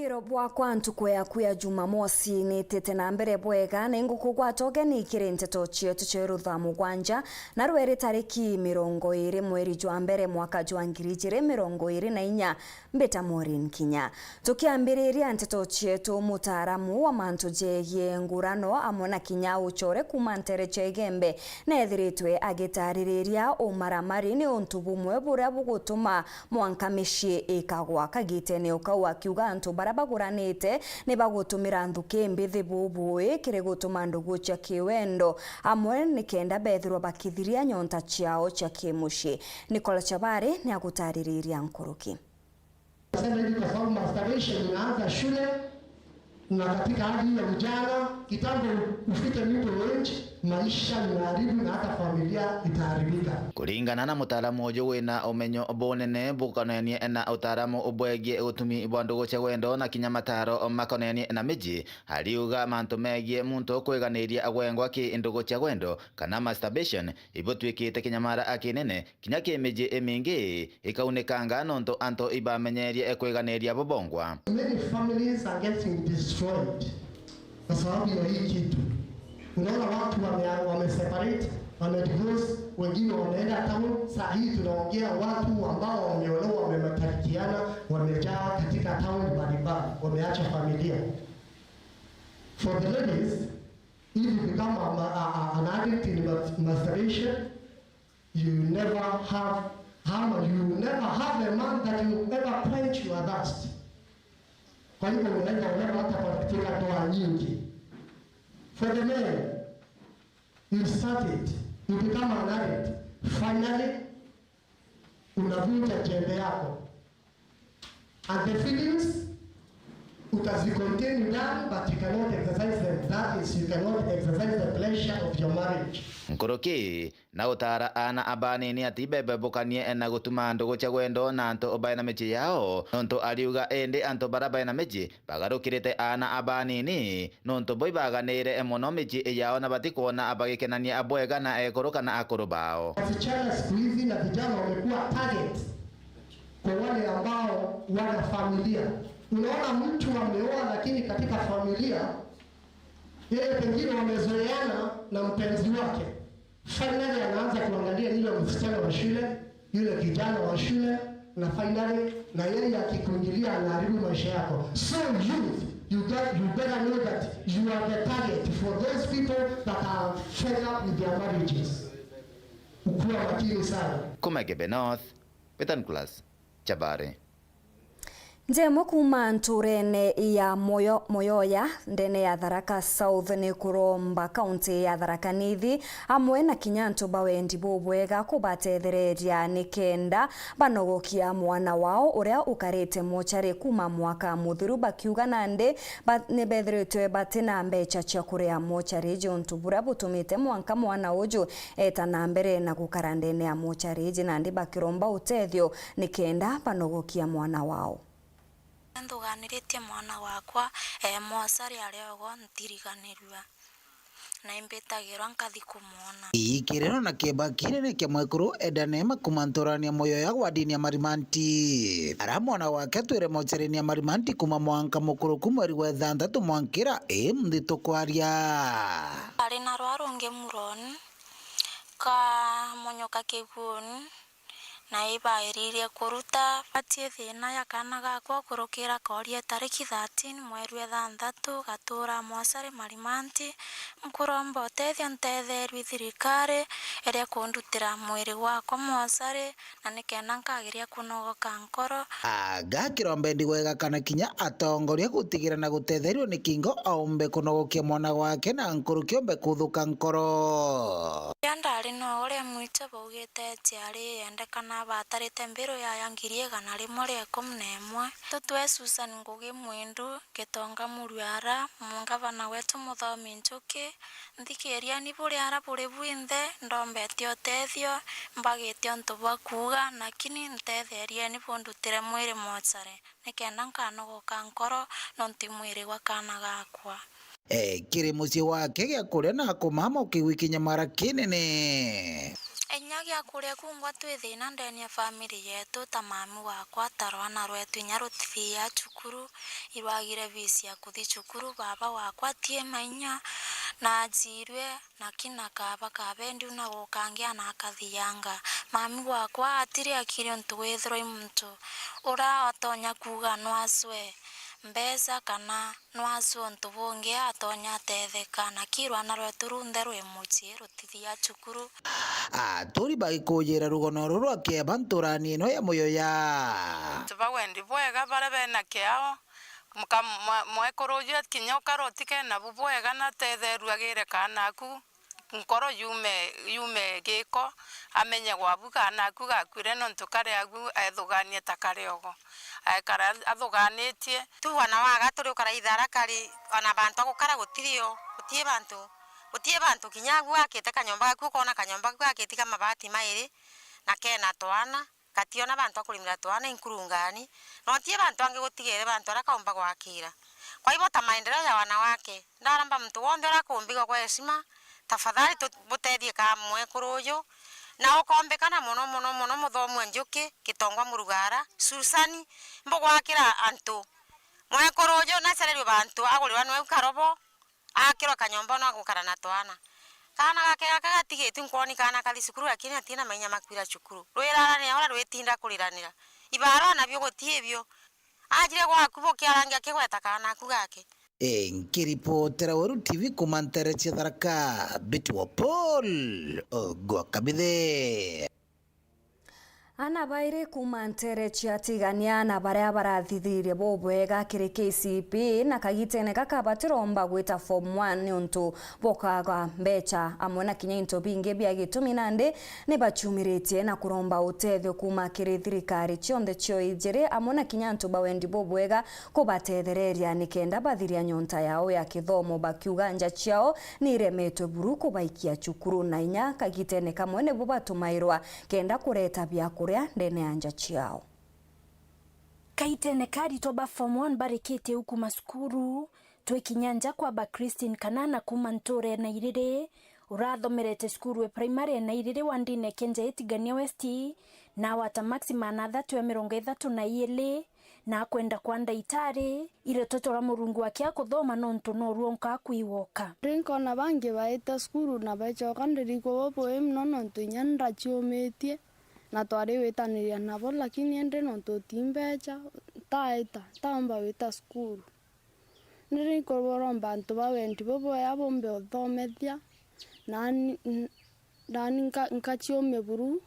Bwiro bwa kwantu kwea kuya Jumamosi ni tete na mbere bwega na inguku gwatoge ni ikire Nteto chietu cheru Thaa Mugwanja na rweri tariki 20 mweri jwa mbere mwaka jwa 2024 mbeta MAUREEN KINYA. Tukiambiriria Nteto chietu mutaaramu wa mantu jegie ngurano amona KINYA uchore kuma ntere chegembe na ethiritwe agitaririria umaramari ni untu bumwe buria bugutuma mwanka mishie ikagwa kagitene ukau akiuga antu bara baguranite ni bagutumira nthuki mbithi bubui kiri gutuma ndugu cia kiwendo amwe ni kenda bethirwa bakithiria nyonta ciao cia kimushi. Nicola Chabari ni agutaririria nkuruki. Sasa hivi kwa sababu masturbation inaanza shule na katika hali ya ujana, kitambo ufike middle age, maisha yanaharibu na hata familia itaharibika. Kuringana na mutaalamu uyu wina umenyo bonene bukonenie na utaalamu ubwegie utumi bwa ndugu cia wendo na kinya mataro makonenie na miji hariuga mantu megie muntu kwiganiria agwengwa ki ndugu cia wendo kana masturbation ibutwikite kinyamara akinene kinya ki miji emingi ikaunikanga nonto anto ibamenyerie kwiganiria bobongwa. Many families are getting destroyed kwa sababu ya hii kitu. Unaona watu wameseparate, wamedivorce, wengine wameenda town. Saa hii tunaongea watu ambao wameolewa, wametarikiana, wamejaa katika town mbalimbali, wameacha familia. For the ladies, if you become an addict in masturbation, you never have a man that you ever quench your thirst. Kwa hivyo unaenda hata katika ndoa nyingi. For the men, you start it, you become an addict. Finally, unavuta jembe yako. And the feelings, utazicontain down, but you cannot exercise them. That is, you cannot exercise the pleasure of your marriage. Nkoroki na utara ana abani ni ati bebe bukanie na gutuma ndugu cia wendo na anto obaye na mechi yao nonto ariuga ende anto barabaye na mechi bagarukirite ana abani ni nonto boy baganire emono mechi yao na batikuona abagikenania abwega na ekoroka na akoro bao. Wasichana siku hizi na vijana wamekuwa target kwa wale ambao wana familia. Unaona mtu ameoa lakini katika familia yeye pengine wamezoeana na mpenzi wake. Finally anaanza kuangalia yule msichana wa shule, yule kijana wa shule, na finally na yeye akikuingilia anaharibu maisha yako. So you better know that you are the target for those people that are fed up with their marriages. Ukuwa makini sana. Kumegebe North, Petankulas, Chabare. Njemo kuma nturene ya Moyoya ndene ya Tharaka South ni kuromba kaunti ya Tharaka Nithi amwe na kinyanto bawendi bobwega kubatethereria nikenda banogokia mwana wao uria ukarite mochari kuma mwaka muthiru bakiuga nande ne bethiritwe batina mbecha cia kuria mochari jontu bura butumite mwanka mwana uju eta na mbere na gukarandene ya mochari jinandi bakiromba utethio nikenda banogokia mwana wao. Nduganiritie mwana wakwa mochari ariogo ntiriganirwa na imbetagirwa nkathi kumwona ikirero na keba kinene kia mwekuru edanema kumantorania Moyoya gwadini ya marimanti ara mwana wake twire mochari ya marimanti kuma mwanka mukuru kumweri wa 6 mwankira mthito kwaria ari na rwarunge muroni ka monyoka kiguni na ibairirie kuruta batie thina ya kana gakwa kurukira koria tariki 13 mweri wa 6 gatura mochari marimanti mkuromba utethio ntetherwi thirikari iria kundutira mwiri wakwa mochari na nikenda nkagiria kunogoka nkoro agakirombe ndigwega kana kinya atongoria gutigira na gutetherio ni kingo aumbe kunogokia mwana wake na nkuru kiombe kuthuka nkoro yandari no uria mwite baugite tiari yendekana batarite mbiro ya yangirie gana rimwe ria 11 tutwe Susan Ngugi Mwindu Gitonga Muriara mungavana wetu Muthomi Njuki nthikiria ni buriara buri bwinthe ndombete utethio mbagite onto bakuga nakini ntetherie ni bundutire mwiri mochari nikenda nkanogoka nkoro nonti mwiri wa kana gakwa kiri muci wake gya kuria na kumama ukiwikinya mara kinene Enya gya kuria kungwa twi thina ndani ya family yetu ta mami wakwa tarwana rwetu inya rutithia cukuru irwagire visi ya kuthi cukuru baba wakwa tie mainya na njirwe na kina kaba kabendi na gukangia na akathianga mami wakwa atiri akiri ntu withro muntu ura atonya kuga nwaswe mbesa kana nwasu ntu bungi atonya tetheka na kirwa na rwetu runthe rwi muci rutithia cukuru turi bagikujira rugono ruru akeba nturani ino ya muyoya tubawendi bwega bara bena kiao mwekoroje kinya karotike na bubwega na tetheru agire kanaku nkoro yume giko amenye gwabu kanaku gakwire no ntukare agu ethuganie takariogo aikara athuganitie tu wana waga turi ukara ithara kari ona bantu gukara gutirio gutie bantu kinyagu akite kanyomba gaku kona kanyomba gaku akite kama mabati mairi na kena twana kationa bantu akulimira twana inkurungani no tie bantu ange gutigere bantu arakaomba gwakira kwa hivyo ta maendeleo ya wana wake ndaramba mtu wonde arakumbiga kwa heshima tafadhali tubutethie kamwe kuruyo na ukombekana muno muthomu njuki kitongwa murugara susani mbugwakira antu mwekuruyo na sererio bantu agulirwa nwe karobo akiro kanyomba no agukara na twana kana gake gatigitu nkwoni kana kali cukuru akini atina manya makwira cukuru rwirara ni ora rwetinda kuriranira ibara na byo gutiebyo ajire gwaku bokiarangia kigweta kana ku gake nkiripotera Weru TV kumantere chidaraka bitwa Paul Gwakabithe ana baire kumantere chiatigania na baria barathithirie bobwega kiri KCP na kagitene kakabatiromba gwita form 1 nuntu bokaga mbecha amwe na kinya into binge bya gitumi nande ne bachumiritie na kuromba utethio kuma kiri thirikari chionde chio ijire amwe na kinya ntu bawendi bobwega kubatethereria nikenda bathiria nyonta yao ya kithomo bakiuganja chiao niremetwe buruku baikia cukuru na inya kagitene kamwe ne bubatumairwa kenda kureta bya kuria ndene anja chiao kaitene kari toba form 1 barikete huku maskuru twe kinyanja kwa ba Christine kanana kuma ntore na irire urathomerete skuru e primary na irire wandine kenja etigania west na wata maximum na 32 na yele na kwenda kwanda itare ile toto la murungu wake akuthoma nonto no ruonka kwiwoka rinko na bangi baita skuru na bachoka ndiriko bopo mnono ntunyanda chiometie na twari wetaniria nabo lakini ende no tutimbecha taamba weta skuru niriko boromba antu bawendi bobo yabo mbe othomethia nani nkachiome buru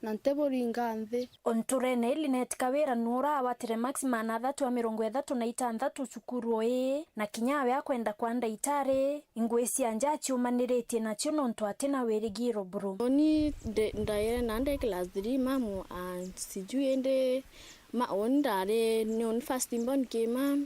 na nteboringa nthi onturene Linet Kawira nura awatire maximum na 36 cukuru na kinyawe akwenda kwanda itare ingwesi anja chiumaniretie na chino ntu atina werigiro bro oni ndaire nande class 3 mamu sijui ende ondare ni on first born kema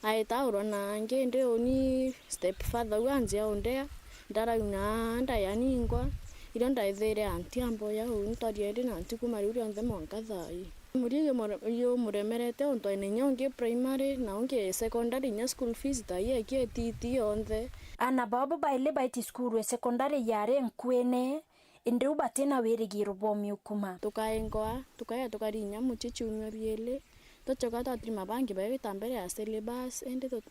aita urona ngende oni step father wanje ondea ndara una ndayani ingwa ilo ndaithere anti ambo ya untariende na anti kumari onthe monkathai murige yo muremerete onto ene nyonge primary na onge secondary nya school fees taye ke titi onthe ana babo baile baiti school secondary yare nkwene inde ubatena werigiro bomi ukuma tukaengoa tukarinya muchichumya biele tochoka tatrima bangi bae tambere ya syllabus ende to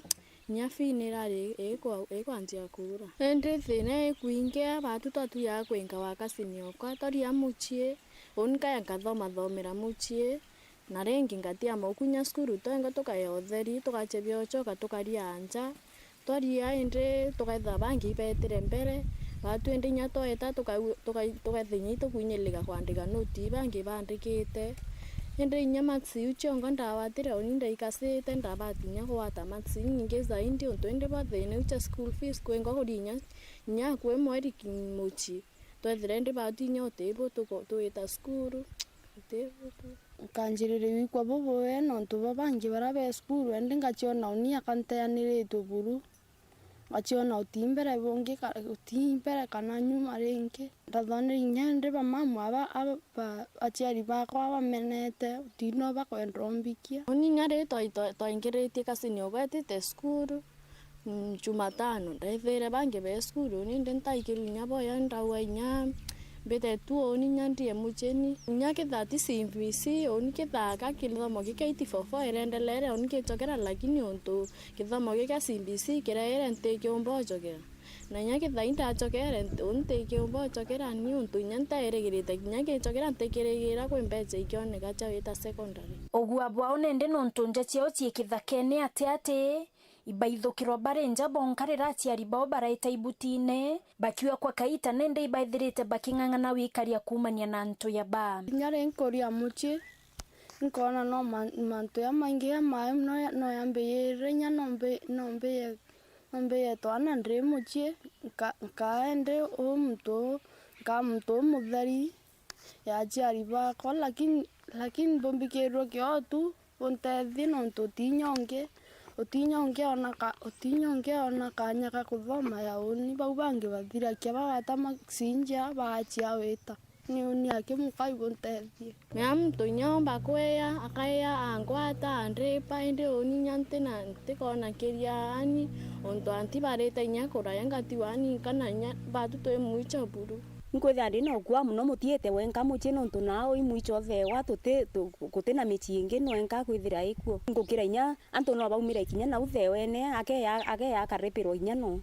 nyafinirari ekwanzia kura ende thine kuingia batu tatu ya kwenga wakasinio kwa tori ya muchie onka ya thomera muchie na rengi ngatia mokunya skuru toenga tukayotheri tukachebyo choka tukaria anja tori ya ende tukaitha bangi betere mbere batu ende nyatoeta tukathinyi tukunyeleka kwandika noti bangi bandikite ende inyama tsiucho ngonda watire oninda ikasete ndabatinya kwata matsi nyinge zaindi ontoende bathene ucha school fees kwenga kurinya nya kwe mweri kimuchi twethirende batinya otebo tuita skuru otebo kanjirire wikwa bobo eno ntuba bangi barabe skuru ende ngachiona onia kanteanire tuburu achiona utimbere bonge utimbere kana nyuma renke ndathone nyande ba mamu aba achiari bakwa bamenete utino bakwendrombikia oni nyare toingeretie kasini ogwetete skuru Jumatano ndaithere bange be skuru ni ndentaikirunya boya ndawa nya Bete tu oni nyandie mujeni. Nyake dhati CBC oni kithaka kilithomo gika 84 irendelere oni kichokera lakini onto kithomo gika CBC kiraere nteke ombojogera. Na nyake thainda achokera nteke ombojogera ni onto nyanta eregirite nyake chokera ntekeregera kwembeje ikioneka cha wita secondary. Ogua bwao nende nonto njachio chiekithakene ate ibaithukirwa barenja bonkarira aciari bao baraita ibutine bakiwa kwa kaita nende ibaithirite baking'ang'ana wikaria kumania na nto ya ba nyare nkoria muchi nkona no manto ya maingi ya mai no yambire nya nombe to anandre muchi kaende mto muthari ya aciari bako lakini bombikirwo kiotu bontethi nonto tinyonge Otinyonge ona kanya ka kuthoma ya uni bau bangi bathira kia bagatama sinja baachia wita ni uni akimukai bontethie mea mtu nyomba kwea akaya angwata andrepa ende uni nyante na ntikona kiria ani onto antibareta inyakora yangati wani kana nya batu to emuicha buru nkwetha ndi no kwa muno mutiete wenka muche nonto nao imuicho thewa gutena michi ingi no enka kwithira ikuo ngukira inya anto no baumira ikinya na uthewene ake karepero inya no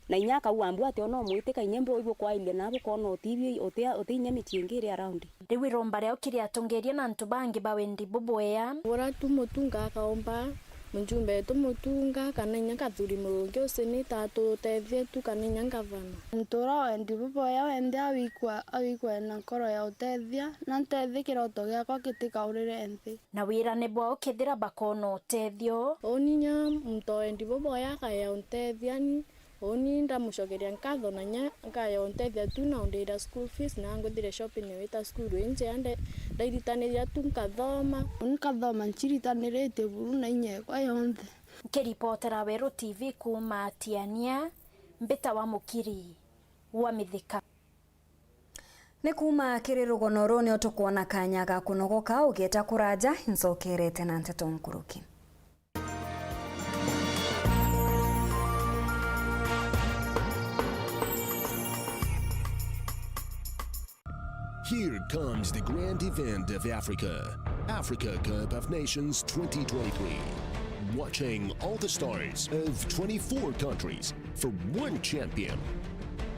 na inya ka uambu ate no muiteka inya mbo ibo kwa ile nabo kono otibi otinya michi ingi ri around riwi romba reo kiria tongeria na nto bangi bawendi boboya ora tumutunga kaomba Mjumbe tumutunga kanenya kathuri murungi usenita tutethie tu kanenya ngavana ntura wendi boboya wende awikwa na nkoro ya utethia na ntethi kiroto giakwa kitikaurire nthi na wirane bwao kithira bakono utethio oninya mto wendi boboya kaya utethia ni oni ndamucokeria nkatho na nya kaya untethia tu na ndira school fees na nguthire shopping wita school nje ande ndairitanĩria tu nkathoma nchiritanĩrĩte buru na inyekwa yonthe kiripotera Weru TV kuma Tiania mbita wa mukiri wa mithika ni kuma kiri rugono runi otukuona kanya ga kunogoka ugeta kuraja nzokerete na Nteto nkuruki. Here comes the grand event of Africa, Africa Cup of Nations 2023. Watching all the stars of 24 countries for one champion.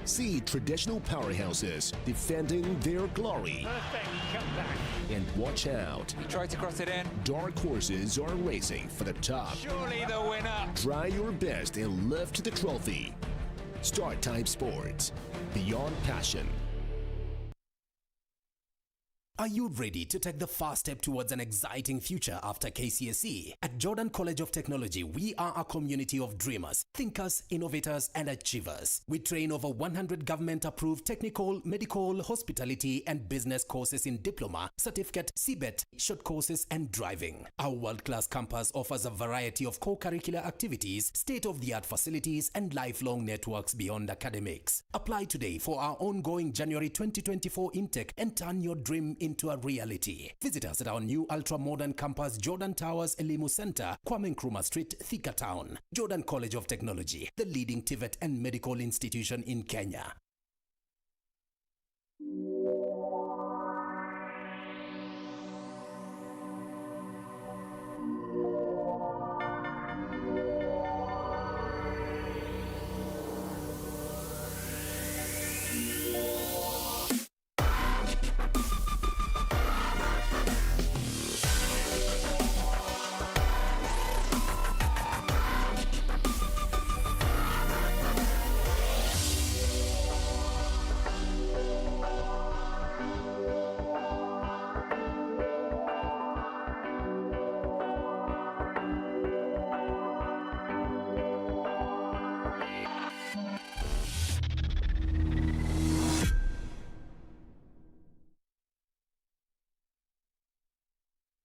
See traditional powerhouses defending their glory. Perfect comeback. And watch out. He tried to cross it in. Dark horses are racing for the top. Surely the winner. Try your best and lift the trophy. Start Time Sports. Beyond passion. Are you ready to take the first step towards an exciting future after KCSE? At Jordan College of Technology, we are a community of dreamers, thinkers, innovators, and achievers. We train over 100 government-approved technical, medical, hospitality, and business courses in diploma, certificate, CBET, short courses, and driving. Our world-class campus offers a variety of co-curricular activities, state-of-the-art facilities, and lifelong networks beyond academics. Apply today for our ongoing January 2024 intake and turn your dream into a reality. Visit us at our new ultra-modern campus, Jordan Towers, Elimu Center, Kwame Nkrumah Street, Thika Town. Jordan College of Technology, the leading TVET and medical institution in Kenya.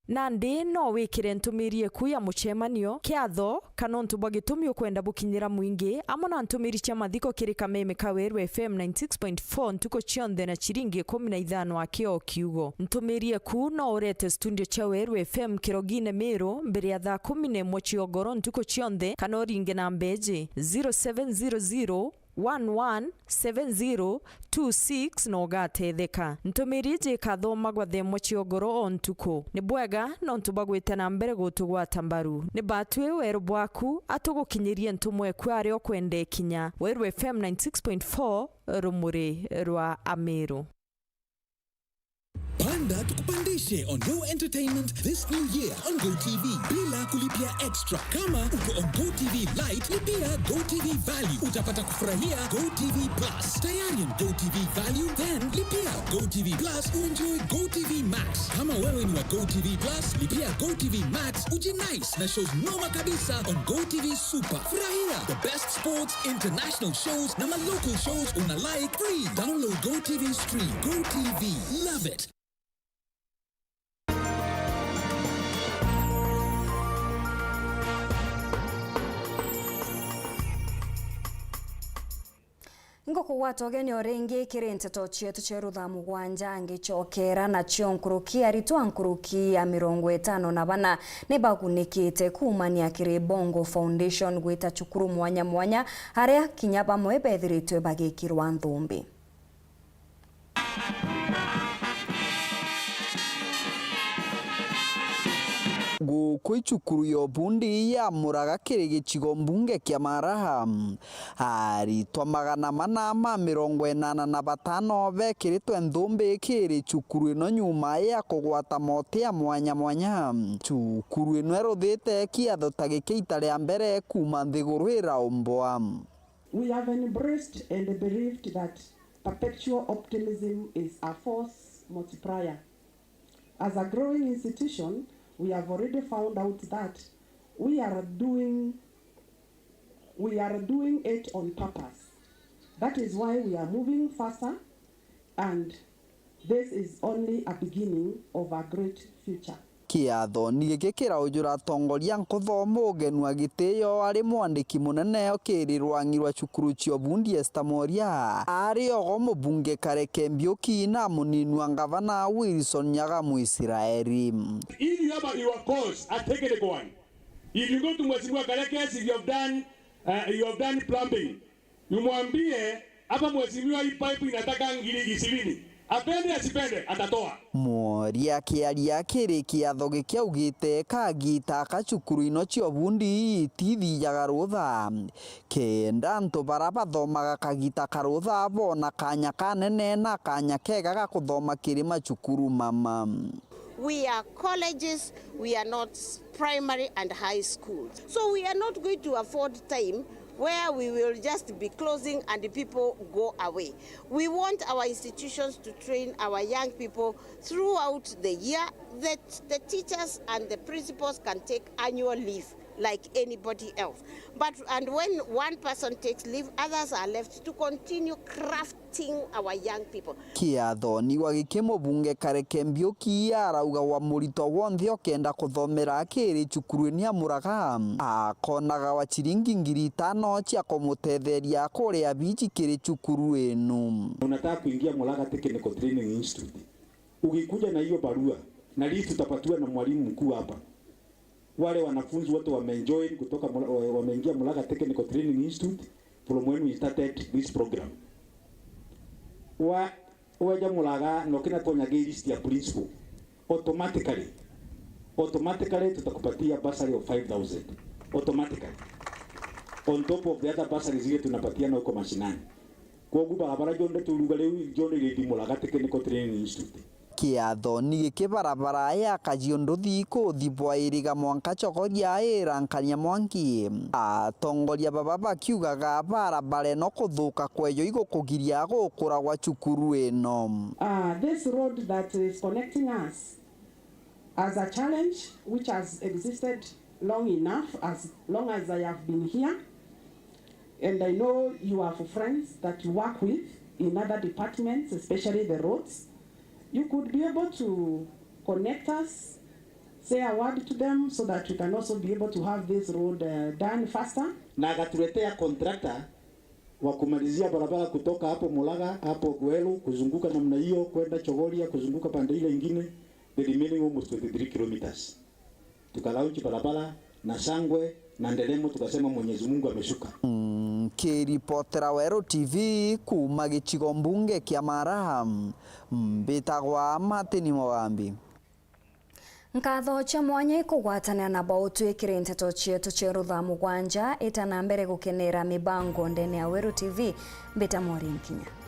Nandi no wikire ntumirie ku ya muchemanio kiatho kana ntu bagitumio kwenda bukinyira mwingi amona ntumiri cha mathiko kiri kameme ka Weru FM 96.4 ntuko chionde na chiringi 15 akio kiugo ntumirie ku no urete studio cha Weru FM kirogine Meru mbere ya thaa 11 chiogoro ntuko chionde kana oringe na mbeje 0700 117026 no gatetheka ntumirije kathoma gwa themo ciogoro ontuko ni bwega no ntubagwite na mbere gutugwata mbaru ni batwe Weru bwaku atugukinyirie ntumwe kwari okwende kinya Weru FM 96.4 rumuri rwa Ameru. Panda tukupandishe on Go Entertainment this new year on GoTV bila kulipia extra. Kama uko on GoTV Lite, lipia GoTV Value. Utapata kufurahia GoTV Plus. Tayari on GoTV Value, then lipia GoTV Plus uenjoy GoTV Max. Kama wewe ni wa GoTV Plus, lipia GoTV Max ujinice na shows noma kabisa on GoTV Super. Furahia the best sports, international shows na local shows una like free. Download GoTV Stream. GoTV, love it. Ngoko watogeni orengi kire Nteto chietu cheru Thaa Mugwanja ngichokera na cio nkuruki aritwa nkuruki ya 54 nibagunikite kumania kire Bongo Foundation gwita chukuru mwanya mwanya haria kinya bamwe bethiritwe bagikirwa nthumbi. Gukwicukuru yo bundi ya muraga kiri gicigo mbunge kya Maraha hari twa 485 bekiritwe nthumbi kiri cukuru ino nyuma ya kugwata moti ya mwanya mwanya. Cukuru ino eruthite kiatho ta giki ria mbere kuma nthiguru iraombwa. We have embraced and believed that perpetual optimism is a force multiplier. As a growing institution, we have already found out that we are doing it on purpose. That is why we are moving faster, and this is only a beginning of a great future. Kiatho ni gikikira ujura tongoria nkuthomo ugenwa gitio ari mwandiki munene okirirwa ngirwa cukuru cio bundi Estamoria ari ogo mubunge Kareke Mbiuki na muninwa ngavana Wilson Nyaga Muisiraeli. If you have your course, take it one. If you go to Mheshimiwa Kareke, if you have done plumbing, umwambie hapa mheshimiwa hii pipe inataka ngiri 20. Apende asipende atatoa. Moria kiaria kiri kiatho gikiaugite kagita kacukuru ino cio bundi tithiaga rutha kenda ntu bara bathomaga kagita karutha bona kanya kanene na kanya kega ga kuthoma kiri macukuru mama. We are colleges, we are not primary and high schools. So we are not going to afford time where we will just be closing and the people go away. We want our institutions to train our young people throughout the year, that the teachers and the principals can take annual leave like anybody else. And when one person takes leave, others are left to continue crafting our young people. Kiatho ni wagikimo bunge Kareke Mbiuki arauga wa murito wonthe okenda kuthomera kiri cukuru ni amuraga akonaga wa ciringi 5,000 cia kumutetheria kuria bichi kiri cukuru enu. Unataka kuingia Mulaga Technical Training Institute, ukikuja na hiyo barua na list tutapatiwa na mwalimu mkuu hapa. Wale wanafunzi wote wameenjoy kutoka wameingia Mulaga Technical Training Institute from when we started this program. Waja Mulaga nokina tonyage list ya principal, automatically tutakupatia bursary of 5,000 automatically on top of the other bursaries zile tunapatia na huko mashinani. Kwa guba habara jonde tulugale jonde ile Mulaga Technical Training Institute. Kiatho ni gikibarabara ya kajiondothi kuthibwa iriga mwanka chokoria irankania mwanki atongoria baba bakiugaga barabara no kuthuka kweyo igukugiria gukura gwa cukuru eno. This road that is connecting us as a challenge which has existed long enough, as long as I have been here, and I know you have friends that you work with in other departments, especially the roads. You could be able to connect us, say a word to them so that we can also be able to have this road done faster. Na akatuletea contractor wa kumalizia barabara kutoka hapo Mulaga, hapo Weru, kuzunguka namna hiyo kwenda Chogoria, kuzunguka pande ile nyingine, the remaining almost 23 kilometers. Tukalaunchi barabara na Sangwe na Ndelemo, tukasema Mwenyezi Mungu ameshuka. Nkiripotera Weru TV kuma gĩcigo mbunge kĩa Mara, mbĩtagwa Martin Mwambi. Nkatho cha mwanya ikugwatanira na bautwikire nteto cietu cia Thaa Mugwanja itana mbere gukenera mibango ndene ya Weru TV mbita MAUREEN Kinya.